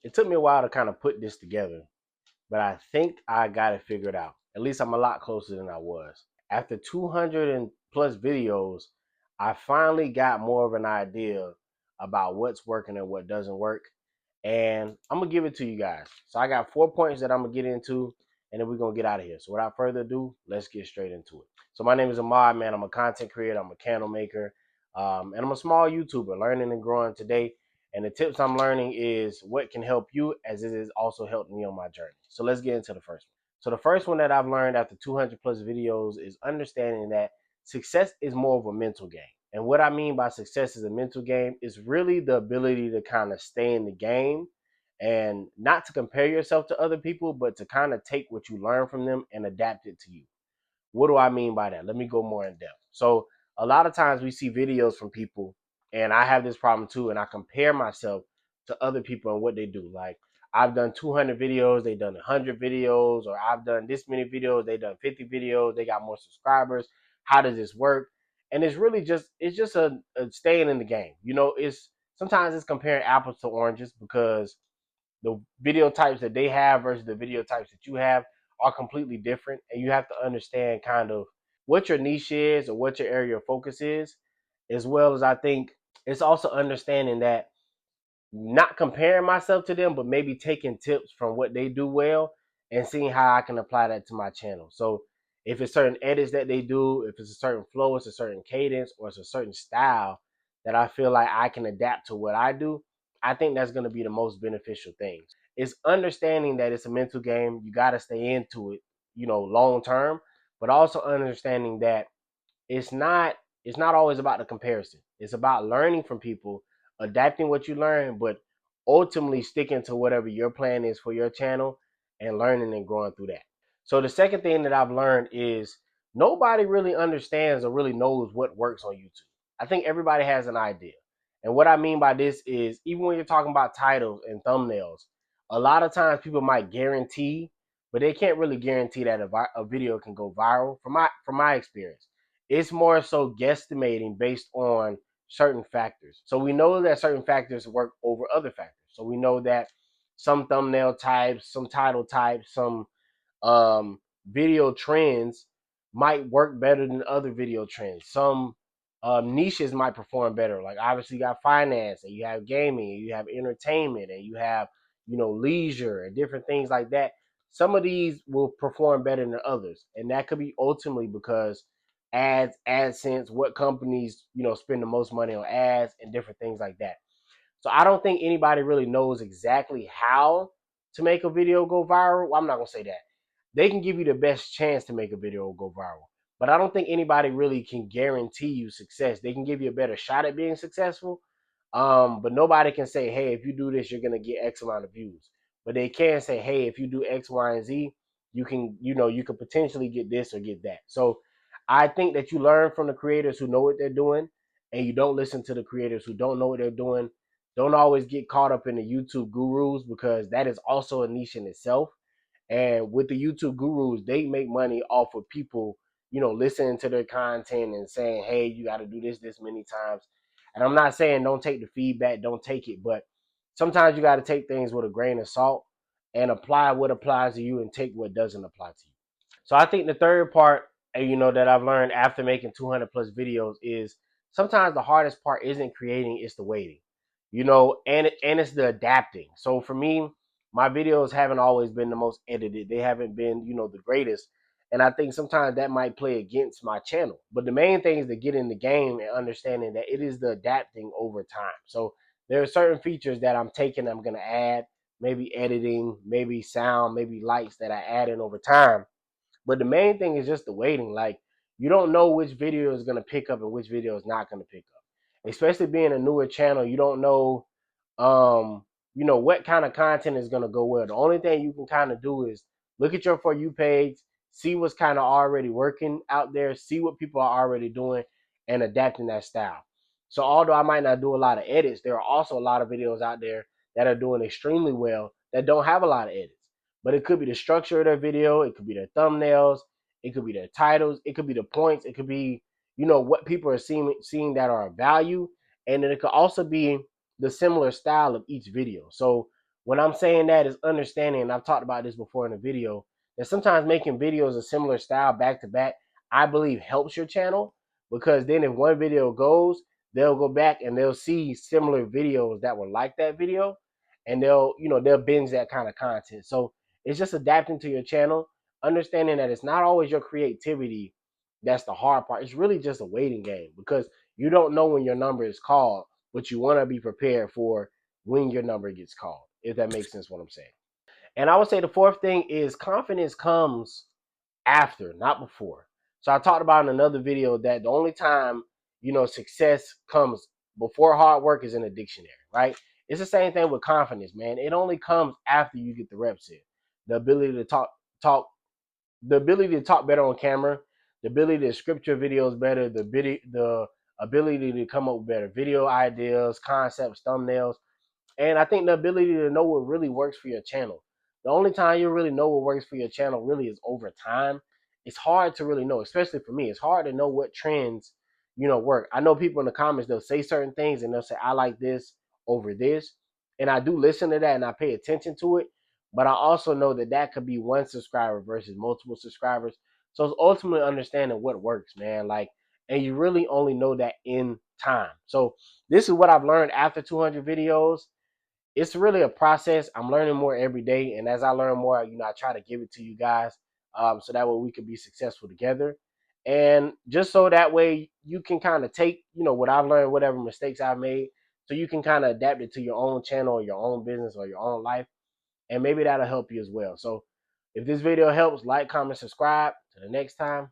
it took me a while to kind of put this together, but I think I got it figured out. At least I'm a lot closer than I was. After 200 and plus videos, I finally got more of an idea about what's working and what doesn't work. And I'm gonna give it to you guys. So I got 4 points that I'm gonna get into, and then we're gonna get out of here. So without further ado, let's get straight into it. So my name is Ahmad, man. I'm a content creator, I'm a candle maker, and I'm a small YouTuber learning and growing today. And the tips I'm learning is what can help you as it has also helped me on my journey. So let's get into the first one. So the first one that I've learned after 200 plus videos is understanding that success is more of a mental game. And what I mean by success is a mental game is really the ability to kind of stay in the game and not to compare yourself to other people, but to kind of take what you learn from them and adapt it to you. What do I mean by that? Let me go more in depth. So a lot of times we see videos from people, and I have this problem too, and I compare myself to other people and what they do. Like I've done 200 videos, they've done 100 videos, or I've done this many videos, they've done 50 videos, they got more subscribers. How does this work? And it's really just a staying in the game. You know, it's sometimes it's comparing apples to oranges because the video types that they have versus the video types that you have are completely different, and you have to understand kind of what your niche is or what your area of focus is, as well as I think it's also understanding that not comparing myself to them, but maybe taking tips from what they do well and seeing how I can apply that to my channel. So if it's certain edits that they do, if it's a certain flow, it's a certain cadence, or it's a certain style that I feel like I can adapt to what I do, I think that's going to be the most beneficial thing. It's understanding that it's a mental game. You got to stay into it, you know, long term, but also understanding that it's not it's not always about the comparison. It's about learning from people, adapting what you learn, but ultimately sticking to whatever your plan is for your channel and learning and growing through that. So the second thing that I've learned is nobody really understands or really knows what works on YouTube. I think everybody has an idea. And what I mean by this is even when you're talking about titles and thumbnails, a lot of times people might guarantee, but they can't really guarantee that a video can go viral from my experience. It's more so guesstimating based on certain factors. So we know that certain factors work over other factors. So we know that some thumbnail types, some title types, some um, video trends might work better than other video trends. Some niches might perform better. Like obviously you got finance, and you have gaming, and you have entertainment, and you have leisure and different things like that. Some of these will perform better than others, and that could be ultimately because ads, AdSense, what companies spend the most money on ads and different things like that. So I don't think anybody really knows exactly how to make a video go viral. Well, I'm not gonna say that. They can give you the best chance to make a video go viral, but I don't think anybody really can guarantee you success. They can give you a better shot at being successful, but nobody can say, hey, if you do this, you're gonna get X amount of views. But they can say, hey, if you do X, Y, and Z, you can potentially get this or get that. So I think that you learn from the creators who know what they're doing, and you don't listen to the creators who don't know what they're doing. Don't always get caught up in the YouTube gurus because that is also a niche in itself. And with the YouTube gurus, they make money off of people, listening to their content and saying, hey, you got to do this many times. And I'm not saying don't take the feedback, don't take it, but sometimes you got to take things with a grain of salt and apply what applies to you and take what doesn't apply to you. So I think the third part, that I've learned after making 200 plus videos is sometimes the hardest part isn't creating, it's the waiting, and it's the adapting. So for me, my videos haven't always been the most edited. They haven't been, the greatest. And I think sometimes that might play against my channel. But the main thing is to get in the game and understanding that it is the adapting over time. So there are certain features that I'm going to add, maybe editing, maybe sound, maybe lights that I add in over time. But the main thing is just the waiting. Like you don't know which video is gonna pick up and which video is not gonna pick up. Especially being a newer channel, you don't know what kind of content is gonna go well. The only thing you can kind of do is look at your For You page, see what's kind of already working out there, see what people are already doing, and adapting that style. So although I might not do a lot of edits, there are also a lot of videos out there that are doing extremely well that don't have a lot of edits. But it could be the structure of their video, it could be their thumbnails, it could be their titles, it could be the points, it could be, what people are seeing that are of value. And then it could also be the similar style of each video. So When I'm saying that is understanding, and I've talked about this before in a video, that sometimes making videos of similar style back to back, I believe helps your channel, because then if one video goes, they'll go back and they'll see similar videos that were like that video, and they'll binge that kind of content. So it's just adapting to your channel, understanding that it's not always your creativity that's the hard part. It's really just a waiting game, because you don't know when your number is called, but you want to be prepared for when your number gets called, if that makes sense what I'm saying. And I would say the fourth thing is confidence comes after, not before. So I talked about in another video that the only time, success comes before hard work is in a dictionary, right? It's the same thing with confidence, man. It only comes after you get the reps in. The ability to talk, the ability to talk better on camera, the ability to script your videos better, the ability to come up with better video ideas, concepts, thumbnails, and I think the ability to know what really works for your channel. The only time you really know what works for your channel really is over time. It's hard to really know, especially for me. It's hard to know what trends, work. I know people in the comments, they'll say certain things and they'll say, I like this over this. And I do listen to that and I pay attention to it. But I also know that that could be one subscriber versus multiple subscribers. So it's ultimately understanding what works, man. Like, and you really only know that in time. So this is what I've learned after 200 videos. It's really a process. I'm learning more every day, and as I learn more, I try to give it to you guys, so that way we can be successful together, and just so that way you can kind of take what I've learned, whatever mistakes I've made, so you can kind of adapt it to your own channel or your own business or your own life, and maybe that'll help you as well. So if this video helps, like, comment, subscribe. Till the next time.